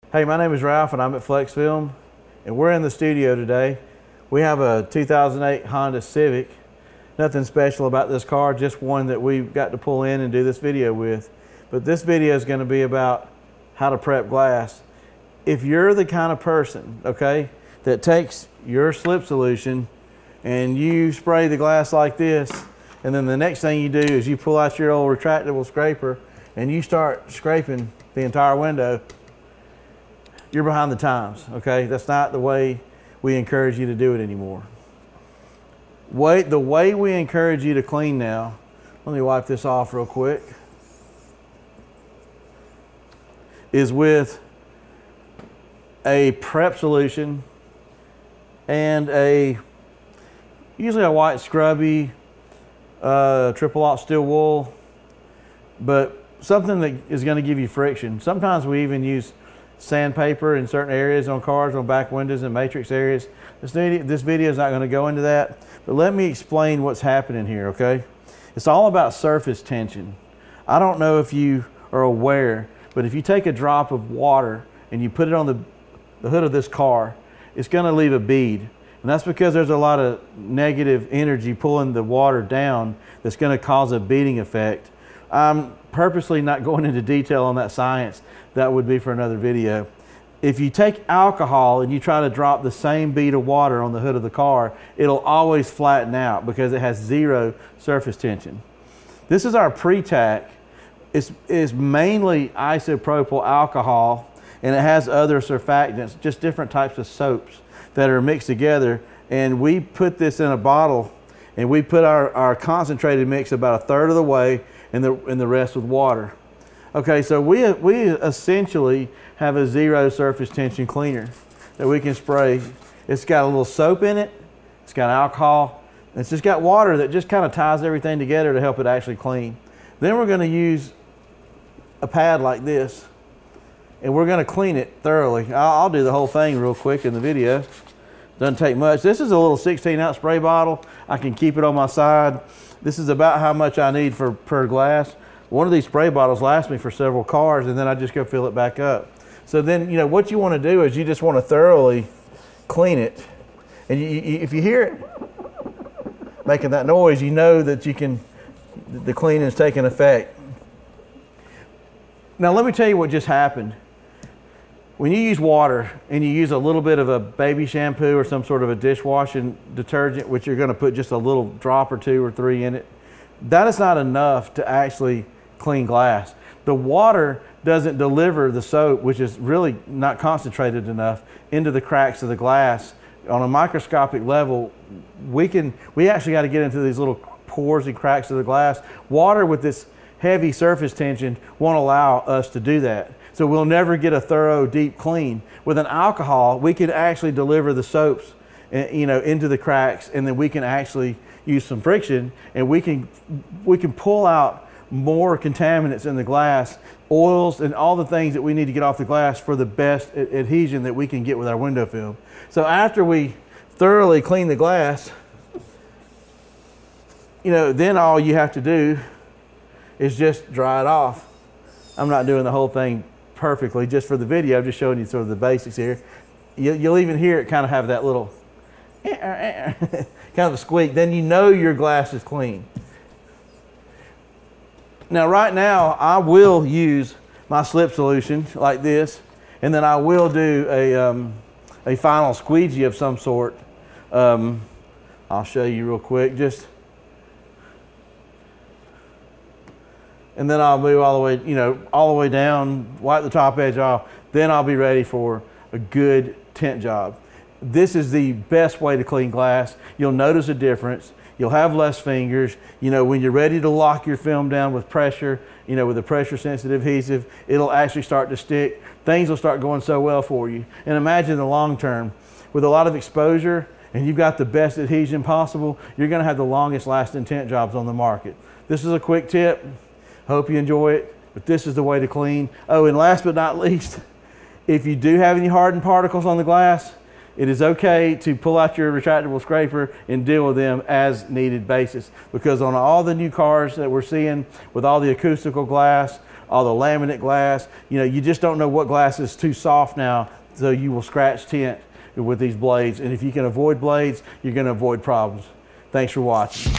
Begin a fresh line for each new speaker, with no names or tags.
Hey, my name is Ralph and I'm at Flexfilm, and we're in the studio today. We have a 2008 Honda Civic. Nothing special about this car, just one that we got to pull in and do this video with. But this video is going to be about how to prep glass. If you're the kind of person, okay, that takes your slip solution and you spray the glass like this, and then the next thing you do is you pull out your old retractable scraper and you start scraping the entire window, you're behind the times, okay? That's not the way we encourage you to do it anymore. The way we encourage you to clean now, let me wipe this off real quick, is with a prep solution and usually a white scrubby, triple aught steel wool, but something that is going to give you friction. Sometimes we even use sandpaper in certain areas on cars, on back windows and matrix areas. This video is not going to go into that, but let me explain what's happening here, okay? It's all about surface tension. I don't know if you are aware, but if you take a drop of water and you put it on the hood of this car, it's going to leave a bead. And that's because there's a lot of negative energy pulling the water down that's going to cause a beading effect. I'm purposely not going into detail on that science. That would be for another video. If you take alcohol and you try to drop the same bead of water on the hood of the car, it'll always flatten out because it has zero surface tension. This is our pre-tack. It's mainly isopropyl alcohol, and it has other surfactants, just different types of soaps that are mixed together. And we put this in a bottle and we put our concentrated mix about 1/3 of the way and the rest with water. Okay, so we essentially have a zero surface tension cleaner that we can spray. It's got a little soap in it, it's got alcohol, and it's just got water that just kind of ties everything together to help it actually clean. Then we're going to use a pad like this, and we're going to clean it thoroughly. I'll do the whole thing real quick in the video. Doesn't take much. This is a little 16-ounce spray bottle. I can keep it on my side. This is about how much I need per glass. One of these spray bottles lasts me for several cars, and then I just go fill it back up. So then, you know, what you want to do is you just want to thoroughly clean it. And if you hear it making that noise, you know that the cleaning is taking effect. Now let me tell you what just happened. When you use water and you use a little bit of a baby shampoo or some sort of a dishwashing detergent, which you're going to put just a little drop or 2 or 3 in it, that is not enough to actually clean glass. The water doesn't deliver the soap, which is really not concentrated enough, into the cracks of the glass. On a microscopic level, we actually got to get into these little pores and cracks of the glass. Water with this heavy surface tension won't allow us to do that. So we'll never get a thorough, deep clean. With an alcohol, we can actually deliver the soaps, you know, into the cracks, and then we can actually use some friction, and we can pull out more contaminants in the glass, oils, and all the things that we need to get off the glass for the best adhesion that we can get with our window film. So after we thoroughly clean the glass, you know, then all you have to do is just dry it off. I'm not doing the whole thing perfectly just for the video. I'm just showing you sort of the basics here. You'll even hear it kind of have that little kind of a squeak. Then you know your glass is clean. Now right now I will use my slip solution like this, and then I will do a final squeegee of some sort. I'll show you real quick, and then I'll move all the way, you know, all the way down, wipe the top edge off. Then I'll be ready for a good tint job. This is the best way to clean glass. You'll notice a difference. You'll have less fingers. You know, when you're ready to lock your film down with pressure, you know, with a pressure sensitive adhesive, it'll actually start to stick. Things will start going so well for you. And imagine the long term, with a lot of exposure and you've got the best adhesion possible, you're gonna have the longest lasting tint jobs on the market. This is a quick tip. Hope you enjoy it, but this is the way to clean. Oh, and last but not least, if you do have any hardened particles on the glass, it is okay to pull out your retractable scraper and deal with them as needed basis, because on all the new cars that we're seeing with all the acoustical glass, all the laminate glass. You know, you just don't know what glass is too soft now, so you will scratch tint with these blades. And if you can avoid blades, you're going to avoid problems. Thanks for watching.